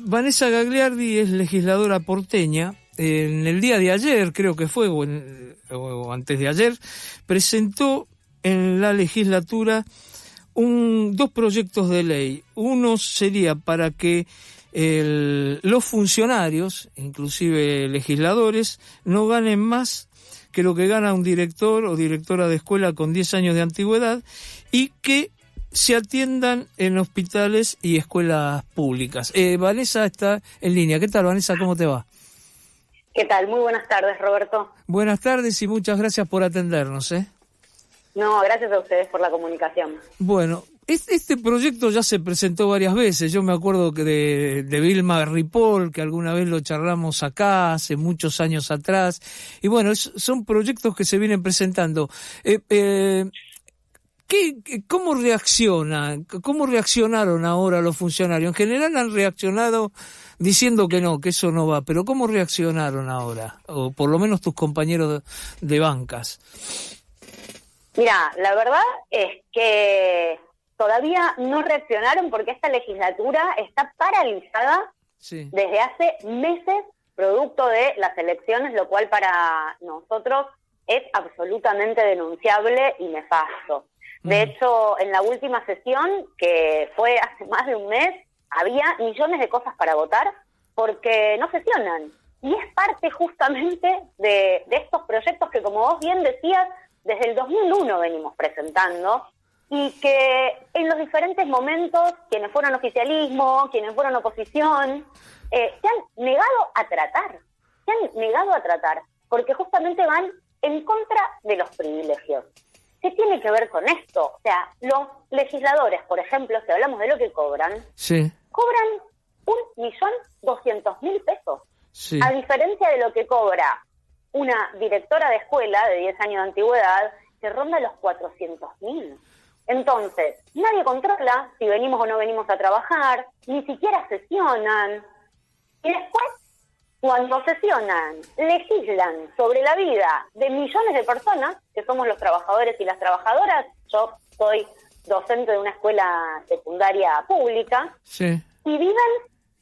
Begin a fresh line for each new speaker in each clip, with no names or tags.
Vanessa Gagliardi es legisladora porteña. En el día de ayer, creo que fue, o antes de ayer, presentó en la legislatura dos proyectos de ley. Uno sería para que los funcionarios, inclusive legisladores, no ganen más que lo que gana un director o directora de escuela con 10 años de antigüedad y que se atiendan en hospitales y escuelas públicas. Vanessa está en línea. ¿Qué tal, Vanessa? ¿Cómo te va?
¿Qué tal? Muy buenas tardes, Roberto.
Buenas tardes y muchas gracias por atendernos, ¿eh?
No, gracias a ustedes por la comunicación.
Bueno, este proyecto ya se presentó varias veces. Yo me acuerdo que de Vilma Ripoll, que alguna vez lo charlamos acá, hace muchos años atrás. Y bueno, son proyectos que se vienen presentando. ¿Cómo reaccionaron ahora los funcionarios? En general han reaccionado diciendo que no, que eso no va, pero ¿cómo reaccionaron ahora? O por lo menos tus compañeros de bancas.
Mira, la verdad es que todavía no reaccionaron porque esta legislatura está paralizada desde hace meses, producto de las elecciones, lo cual para nosotros es absolutamente denunciable y nefasto. De hecho, en la última sesión, que fue hace más de un mes, había millones de cosas para votar porque no sesionan. Y es parte justamente de estos proyectos que, como vos bien decías, desde el 2001 venimos presentando y que en los diferentes momentos, quienes fueron oficialismo, quienes fueron oposición, se han negado a tratar, porque justamente van en contra de los privilegios. ¿Qué tiene que ver con esto? O sea, los legisladores, por ejemplo, si hablamos de lo que cobran, cobran 1.200.000 pesos. Sí. A diferencia de lo que cobra una directora de escuela de 10 años de antigüedad, que ronda los 400.000. Entonces, nadie controla si venimos o no venimos a trabajar, ni siquiera sesionan. Y después, cuando sesionan, legislan sobre la vida de millones de personas, que somos los trabajadores y las trabajadoras. Yo soy docente de una escuela secundaria pública, y viven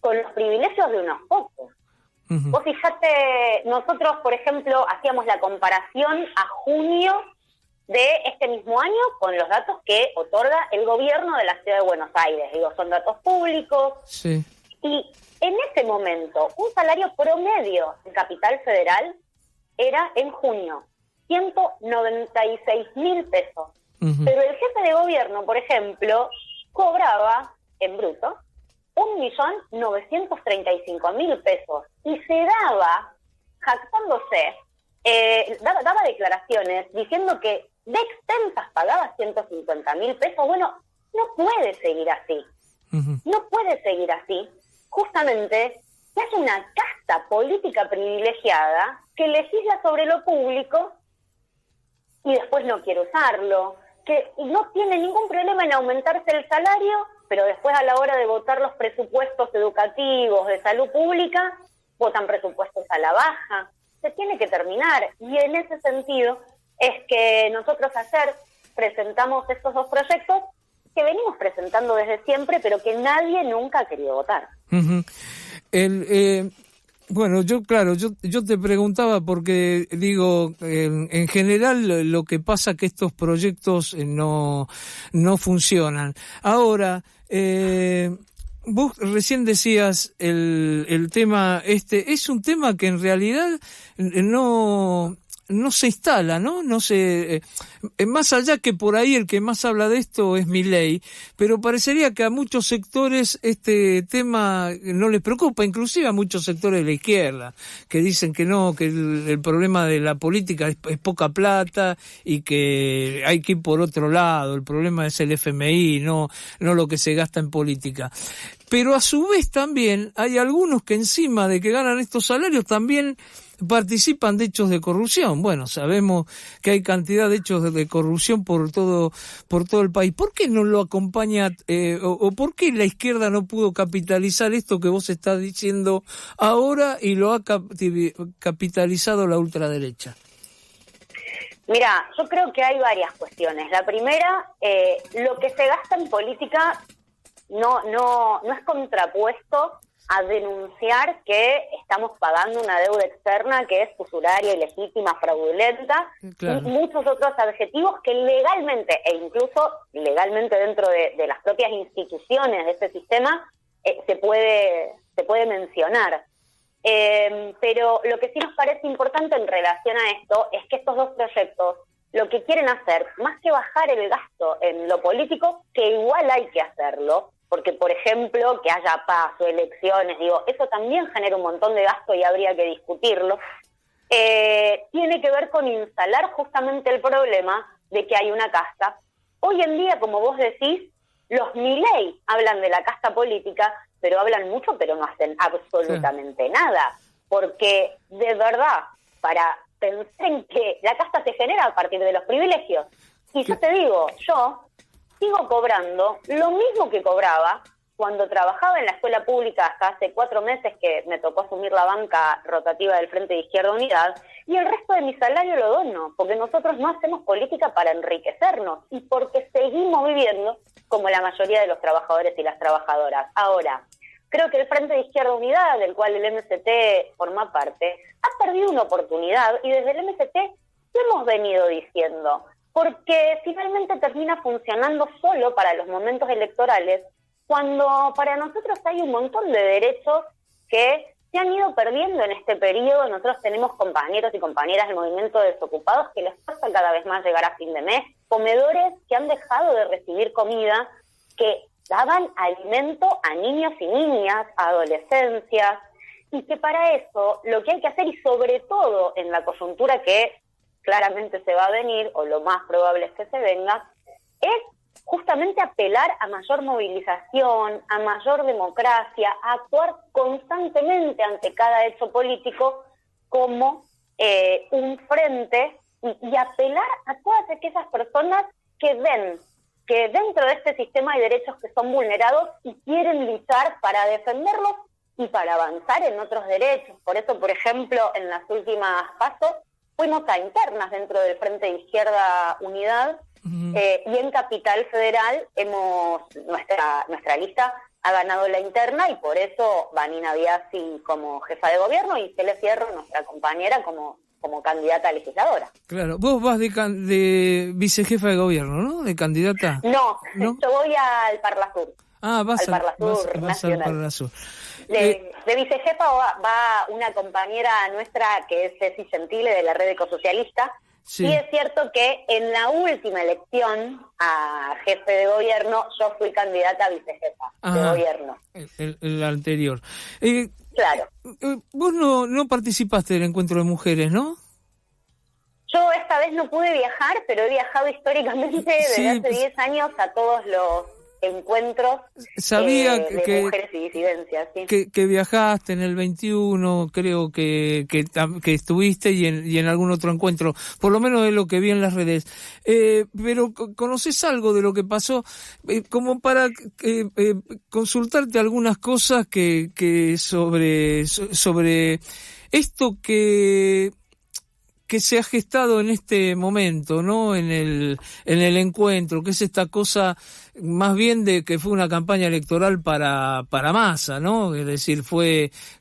con los privilegios de unos pocos. Uh-huh. Vos fijate, nosotros, por ejemplo, hacíamos la comparación a junio de este mismo año con los datos que otorga el gobierno de la Ciudad de Buenos Aires. Digo, son datos públicos. Sí. Y en ese momento, un salario promedio en Capital Federal era, en junio, 196.000 pesos. Uh-huh. Pero el jefe de gobierno, por ejemplo, cobraba, en bruto, 1.935.000 pesos. Y se daba, jactándose, daba declaraciones diciendo que de expensas pagaba 150.000 pesos. Bueno, no puede seguir así. Uh-huh. No puede seguir así. Justamente, que hay una casta política privilegiada que legisla sobre lo público y después no quiere usarlo, que no tiene ningún problema en aumentarse el salario, pero después a la hora de votar los presupuestos educativos de salud pública, votan presupuestos a la baja. Se tiene que terminar. Y en ese sentido es que nosotros ayer presentamos estos dos proyectos que venimos presentando desde siempre, pero que nadie nunca ha querido votar. Uh-huh.
Bueno, yo te preguntaba porque, digo, en general lo que pasa es que estos proyectos no funcionan. Ahora, vos recién decías el tema es un tema que en realidad no se instala, ¿no? No se, más allá que por ahí el que más habla de esto es Milei, pero parecería que a muchos sectores este tema no les preocupa, inclusive a muchos sectores de la izquierda, que dicen que no, que el problema de la política es poca plata y que hay que ir por otro lado, el problema es el FMI, no lo que se gasta en política. Pero a su vez también hay algunos que encima de que ganan estos salarios también participan de hechos de corrupción. Bueno, sabemos que hay cantidad de hechos de corrupción por todo el país. ¿Por qué no lo acompaña o por qué la izquierda no pudo capitalizar esto que vos estás diciendo ahora y lo ha capitalizado la ultraderecha?
Mira, yo creo que hay varias cuestiones. La primera, lo que se gasta en política no es contrapuesto a denunciar que estamos pagando una deuda externa que es usuraria, ilegítima, fraudulenta, claro, y muchos otros adjetivos que legalmente, e incluso legalmente dentro de las propias instituciones de este sistema, se puede mencionar. Pero lo que sí nos parece importante en relación a esto es que estos dos proyectos lo que quieren hacer, más que bajar el gasto en lo político, que igual hay que hacerlo, porque, por ejemplo, que haya paso, elecciones, eso también genera un montón de gasto y habría que discutirlo, tiene que ver con instalar justamente el problema de que hay una casta. Hoy en día, como vos decís, los Milei hablan de la casta política, pero hablan mucho, pero no hacen absolutamente nada, porque de verdad, para pensar en que la casta se genera a partir de los privilegios, y yo te digo, yo sigo cobrando lo mismo que cobraba cuando trabajaba en la escuela pública hasta hace 4 meses que me tocó asumir la banca rotativa del Frente de Izquierda Unidad, y el resto de mi salario lo dono, porque nosotros no hacemos política para enriquecernos y porque seguimos viviendo como la mayoría de los trabajadores y las trabajadoras. Ahora, creo que el Frente de Izquierda Unidad, del cual el MST forma parte, ha perdido una oportunidad y desde el MST lo hemos venido diciendo, porque finalmente termina funcionando solo para los momentos electorales, cuando para nosotros hay un montón de derechos que se han ido perdiendo en este periodo. Nosotros tenemos compañeros y compañeras del movimiento de desocupados que les cuesta cada vez más llegar a fin de mes, comedores que han dejado de recibir comida, que daban alimento a niños y niñas, a adolescencias, y que para eso lo que hay que hacer, y sobre todo en la coyuntura que claramente se va a venir, o lo más probable es que se venga, es justamente apelar a mayor movilización, a mayor democracia, a actuar constantemente ante cada hecho político como un frente y apelar a todas aquellas personas que ven que dentro de este sistema hay derechos que son vulnerados y quieren luchar para defenderlos y para avanzar en otros derechos. Por eso, por ejemplo, en las últimas pasos fuimos a internas dentro del Frente de Izquierda Unidad, y en Capital Federal nuestra lista ha ganado la interna, y por eso Vanina Biasi como jefa de gobierno y Cele Fierro, nuestra compañera, como candidata a legisladora.
Claro, vos vas de vicejefa de gobierno, ¿no? ¿De candidata?
No, yo voy al Parlasur.
Ah, vas al
Parlasur. De vicejefa va una compañera nuestra que es Ceci Gentile, de la Red Ecosocialista. Sí. Y es cierto que en la última elección a jefe de gobierno yo fui candidata a vicejefa de gobierno.
El anterior.
Claro.
Vos no participaste del encuentro de mujeres, ¿no?
Yo esta vez no pude viajar, pero he viajado históricamente desde hace 10 años a todos los encuentros de mujeres y disidencias. ¿Sí?
Que viajaste en el 21, creo que estuviste y en algún otro encuentro, por lo menos de lo que vi en las redes. Pero ¿conocés algo de lo que pasó? Como para consultarte algunas cosas que sobre esto que se ha gestado en este momento, ¿no? En el encuentro, que es esta cosa más bien de que fue una campaña electoral para Massa, ¿no? Es decir,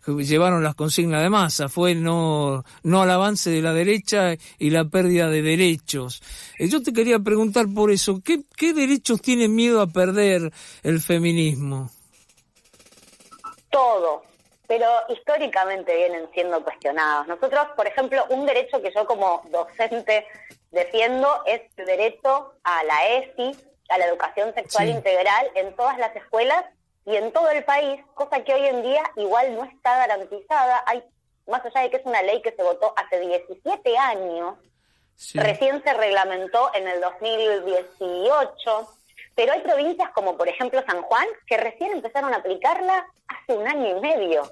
llevaron las consignas de Massa, fue no al avance de la derecha y la pérdida de derechos. Yo te quería preguntar por eso, ¿qué derechos tiene miedo a perder el feminismo?
Todo. Pero históricamente vienen siendo cuestionados. Nosotros, por ejemplo, un derecho que yo como docente defiendo es el derecho a la ESI, a la educación sexual integral en todas las escuelas y en todo el país, cosa que hoy en día igual no está garantizada. Hay, más allá de que es una ley que se votó hace 17 años, recién se reglamentó en el 2018, pero hay provincias como por ejemplo San Juan que recién empezaron a aplicarla hace 1 año y medio.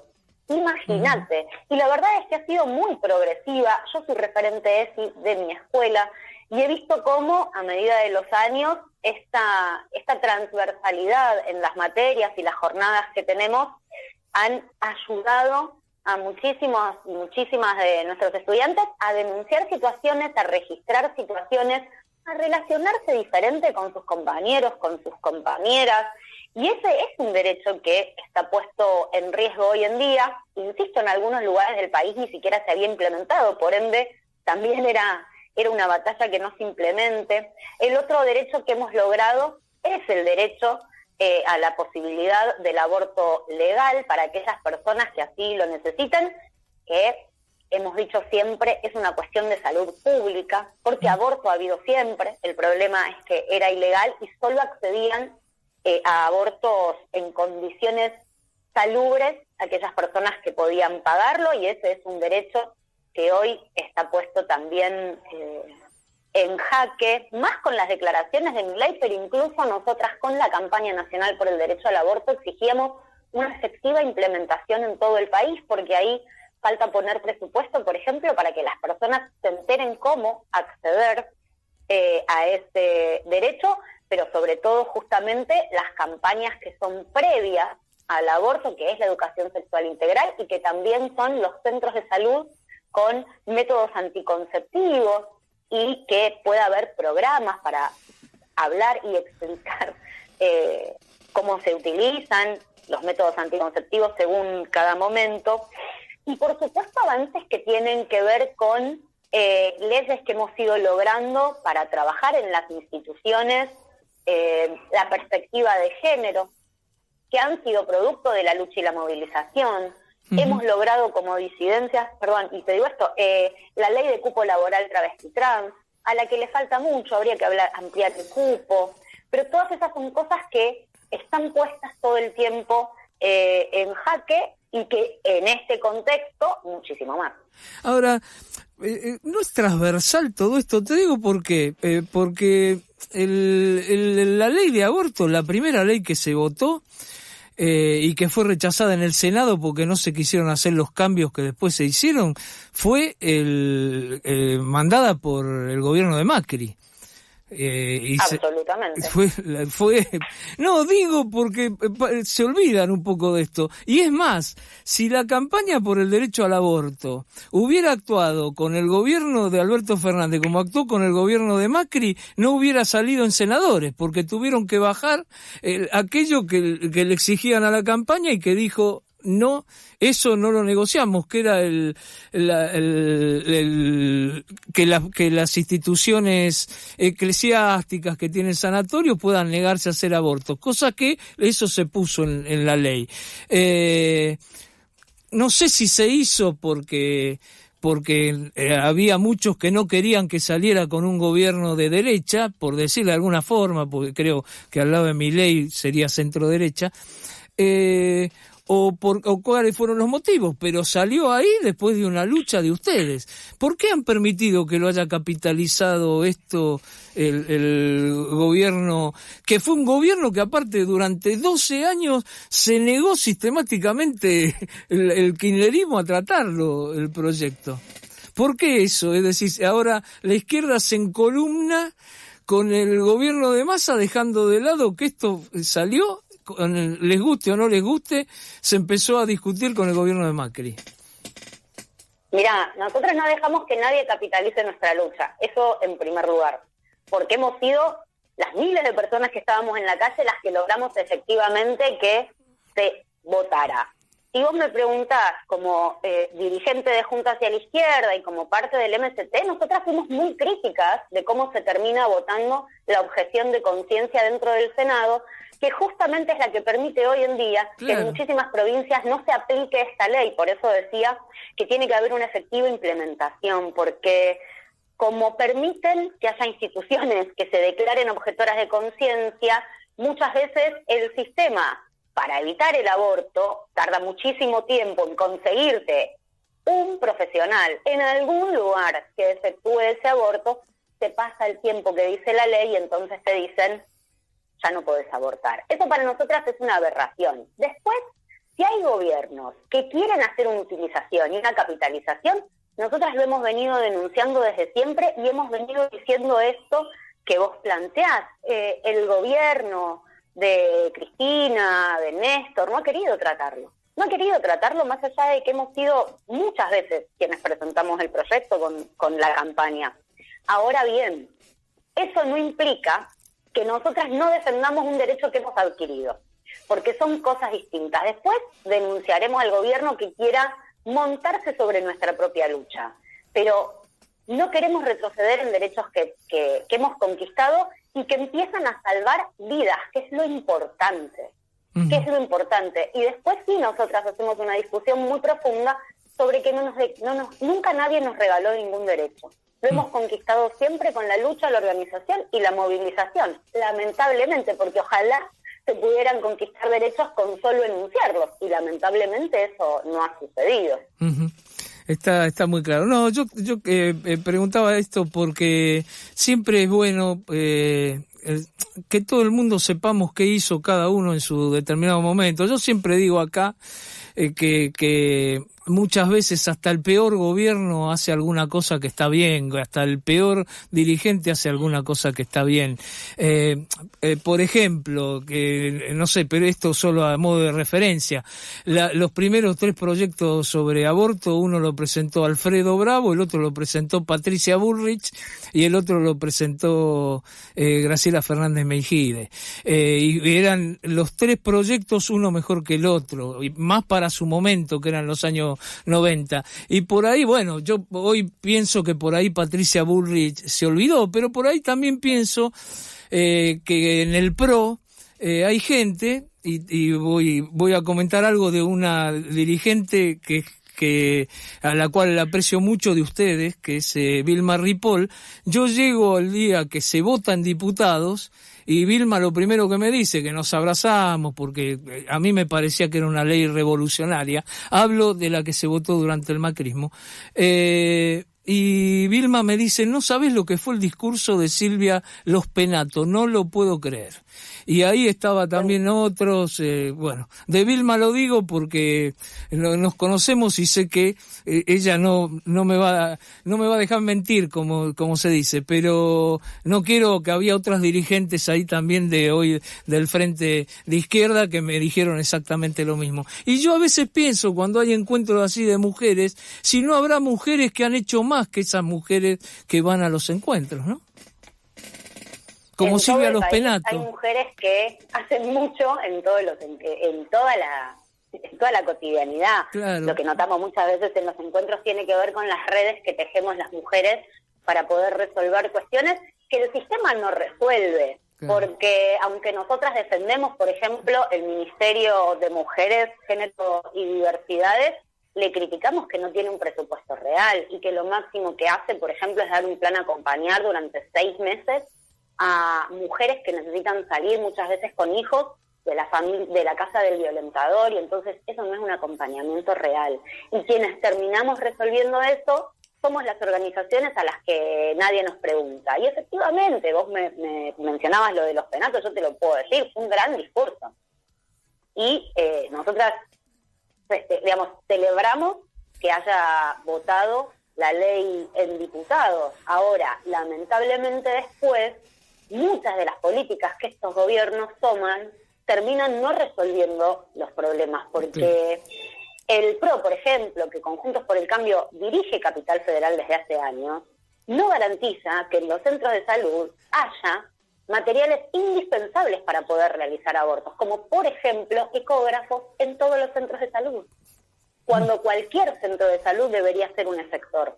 Imagínate. Y la verdad es que ha sido muy progresiva. Yo soy referente ESI de mi escuela y he visto cómo a medida de los años esta transversalidad en las materias y las jornadas que tenemos han ayudado a muchísimas de nuestros estudiantes a denunciar situaciones, a registrar situaciones, a relacionarse diferente con sus compañeros, con sus compañeras. Y ese es un derecho que está puesto en riesgo hoy en día. Insisto, en algunos lugares del país ni siquiera se había implementado, por ende también era una batalla que no se implemente. El otro derecho que hemos logrado es el derecho a la posibilidad del aborto legal para aquellas personas que así lo necesitan, que hemos dicho siempre es una cuestión de salud pública, porque aborto ha habido siempre. El problema es que era ilegal y solo accedían a abortos en condiciones salubres aquellas personas que podían pagarlo, y ese es un derecho que hoy está puesto también en jaque, más con las declaraciones de Milei, pero incluso nosotras con la campaña nacional por el derecho al aborto exigíamos una efectiva implementación en todo el país, porque ahí falta poner presupuesto, por ejemplo, para que las personas se enteren cómo acceder a ese derecho, pero sobre todo justamente las campañas que son previas al aborto, que es la educación sexual integral, y que también son los centros de salud con métodos anticonceptivos, y que pueda haber programas para hablar y explicar cómo se utilizan los métodos anticonceptivos según cada momento. Y por supuesto avances que tienen que ver con leyes que hemos ido logrando para trabajar en las instituciones, la perspectiva de género, que han sido producto de la lucha y la movilización. Hemos logrado como disidencias, y te digo esto, la ley de cupo laboral travesti trans, a la que le falta mucho, habría que ampliar el cupo, pero todas esas son cosas que están puestas todo el tiempo en jaque, y que en este contexto muchísimo más.
Ahora, no es transversal todo esto, te digo por qué, porque la ley de aborto, la primera ley que se votó y que fue rechazada en el Senado porque no se quisieron hacer los cambios que después se hicieron, fue mandada por el gobierno de Macri.
Absolutamente.
No, digo porque se olvidan un poco de esto. Y es más, si la campaña por el derecho al aborto hubiera actuado con el gobierno de Alberto Fernández como actuó con el gobierno de Macri, no hubiera salido en senadores, porque tuvieron que bajar aquello que le exigían a la campaña y que dijo: no, eso no lo negociamos, que era que las instituciones eclesiásticas que tienen sanatorios puedan negarse a hacer abortos, cosa que eso se puso en la ley. No sé si se hizo porque había muchos que no querían que saliera con un gobierno de derecha, por decirlo de alguna forma, porque creo que al lado de Milei sería centro derecha, o cuáles fueron los motivos, pero salió ahí después de una lucha de ustedes. ¿Por qué han permitido que lo haya capitalizado esto el gobierno, que fue un gobierno que aparte durante 12 años se negó sistemáticamente el kirchnerismo a tratarlo, el proyecto? ¿Por qué eso? Es decir, ahora la izquierda se encolumna con el gobierno de Massa, dejando de lado que esto salió, les guste o no les guste, se empezó a discutir con el gobierno de Macri.
Mirá, nosotros no dejamos que nadie capitalice nuestra lucha, eso en primer lugar, porque hemos sido las miles de personas que estábamos en la calle las que logramos efectivamente que se votara. Si vos me preguntás, como dirigente de Junta hacia la Izquierda y como parte del MST, nosotras fuimos muy críticas de cómo se termina votando la objeción de conciencia dentro del Senado, que justamente es la que permite hoy en día que en muchísimas provincias no se aplique esta ley. Por eso decía que tiene que haber una efectiva implementación, porque como permiten que haya instituciones que se declaren objetoras de conciencia, muchas veces el sistema, para evitar el aborto, tarda muchísimo tiempo en conseguirte un profesional en algún lugar que efectúe ese aborto, te pasa el tiempo que dice la ley y entonces te dicen: ya no podés abortar. Eso para nosotras es una aberración. Después, si hay gobiernos que quieren hacer una utilización y una capitalización, nosotras lo hemos venido denunciando desde siempre y hemos venido diciendo esto que vos planteás. El gobierno de Cristina, de Néstor, no ha querido tratarlo. No ha querido tratarlo, más allá de que hemos sido muchas veces quienes presentamos el proyecto con la campaña. Ahora bien, eso no implica que nosotras no defendamos un derecho que hemos adquirido. porque son cosas distintas. Después denunciaremos al gobierno que quiera montarse sobre nuestra propia lucha, pero no queremos retroceder en derechos que hemos conquistado y que empiezan a salvar vidas, que es lo importante. ¿Qué es lo importante? Y después sí nosotras hacemos una discusión muy profunda sobre que nunca nadie nos regaló ningún derecho. Lo hemos conquistado siempre con la lucha, la organización y la movilización, lamentablemente, porque ojalá se pudieran conquistar derechos con solo enunciarlos, y lamentablemente eso no ha sucedido.
Está muy claro. No, yo preguntaba esto porque siempre es bueno que todo el mundo sepamos qué hizo cada uno en su determinado momento. Yo siempre digo acá que muchas veces hasta el peor gobierno hace alguna cosa que está bien, hasta el peor dirigente hace alguna cosa que está bien. Por ejemplo, que no sé, pero esto solo a modo de referencia, los primeros 3 proyectos sobre aborto, uno lo presentó Alfredo Bravo, el otro lo presentó Patricia Bullrich y el otro lo presentó Graciela Fernández Meijide. Y eran los 3 proyectos uno mejor que el otro, y más para su momento, que eran los años 90. Y por ahí, bueno, yo hoy pienso que por ahí Patricia Bullrich se olvidó, pero por ahí también pienso que en el PRO hay gente, y voy a comentar algo de una dirigente que a la cual aprecio mucho de ustedes, que es Vilma Ripoll. Yo llego al día que se votan diputados y Vilma lo primero que me dice, que nos abrazamos, porque a mí me parecía que era una ley revolucionaria. Hablo de la que se votó durante el macrismo. Y Vilma me dice, no sabés lo que fue el discurso de Silvia Los Penato, no lo puedo creer. Y ahí estaba también otros, bueno, de Vilma lo digo porque nos conocemos y sé que ella no me va a dejar mentir, como se dice, pero no quiero, que había otras dirigentes ahí también de hoy del Frente de Izquierda que me dijeron exactamente lo mismo. Y yo a veces pienso, cuando hay encuentros así de mujeres, si no habrá mujeres que han hecho más que esas mujeres que van a los encuentros, ¿no? Como Silvia Los Penato.
Hay mujeres que hacen mucho en toda la cotidianidad.
Claro.
Lo que notamos muchas veces en los encuentros tiene que ver con las redes que tejemos las mujeres para poder resolver cuestiones que el sistema no resuelve. Claro. Porque aunque nosotras defendemos, por ejemplo, el Ministerio de Mujeres, Género y Diversidades, le criticamos que no tiene un presupuesto real y que lo máximo que hace, por ejemplo, es dar un plan acompañar durante 6 meses a mujeres que necesitan salir muchas veces con hijos de la casa del violentador, y entonces eso no es un acompañamiento real. Y quienes terminamos resolviendo eso somos las organizaciones a las que nadie nos pregunta. Y efectivamente, vos me mencionabas lo de Los Penatos, yo te lo puedo decir, fue un gran discurso. Y nosotras, celebramos que haya votado la ley en diputados. Ahora, lamentablemente después, muchas de las políticas que estos gobiernos toman terminan no resolviendo los problemas, porque el PRO, por ejemplo, que Conjuntos por el Cambio dirige Capital Federal desde hace años, no garantiza que en los centros de salud haya materiales indispensables para poder realizar abortos, como por ejemplo ecógrafos en todos los centros de salud, cuando cualquier centro de salud debería ser un efector.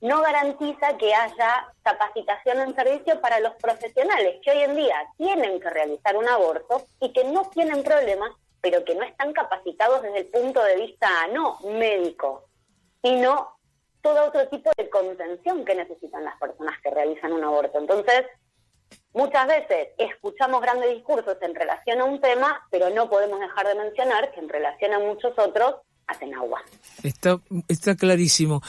No garantiza que haya capacitación en servicio para los profesionales que hoy en día tienen que realizar un aborto y que no tienen problemas, pero que no están capacitados desde el punto de vista no médico, sino todo otro tipo de contención que necesitan las personas que realizan un aborto. Entonces, muchas veces escuchamos grandes discursos en relación a un tema, pero no podemos dejar de mencionar que en relación a muchos otros hacen agua.
Está clarísimo.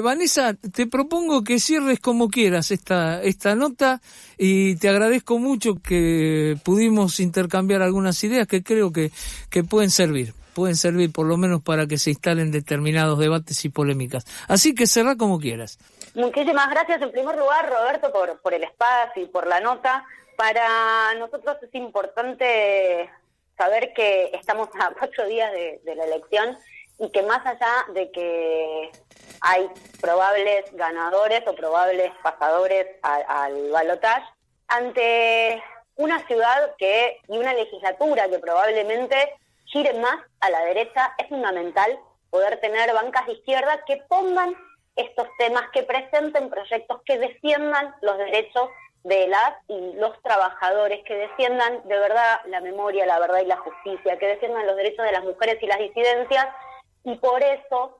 Vanessa, te propongo que cierres como quieras esta nota, y te agradezco mucho que pudimos intercambiar algunas ideas que creo que pueden servir por lo menos para que se instalen determinados debates y polémicas. Así que cerrá como quieras.
Muchísimas gracias en primer lugar, Roberto, por el espacio y por la nota. Para nosotros es importante saber que estamos a 4 días de la elección y que más allá de que hay probables ganadores o probables pasadores al balotaje, ante una ciudad y una legislatura que probablemente gire más a la derecha. Es fundamental poder tener bancas de izquierda que pongan estos temas, que presenten proyectos que defiendan los derechos de las y los trabajadores, que defiendan de verdad la memoria, la verdad y la justicia, que defiendan los derechos de las mujeres y las disidencias, y por eso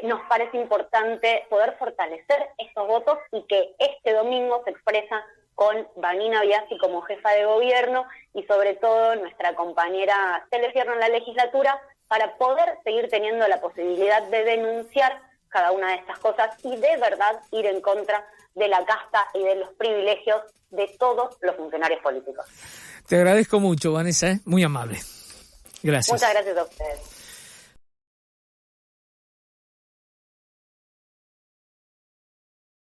nos parece importante poder fortalecer estos votos y que este domingo se expresa con Vanina Biasi como jefa de gobierno y sobre todo nuestra compañera Cele Fierro en la legislatura, para poder seguir teniendo la posibilidad de denunciar cada una de estas cosas y de verdad ir en contra de la casta y de los privilegios de todos los funcionarios políticos.
Te agradezco mucho, Vanessa, muy amable. Gracias.
Muchas gracias a ustedes.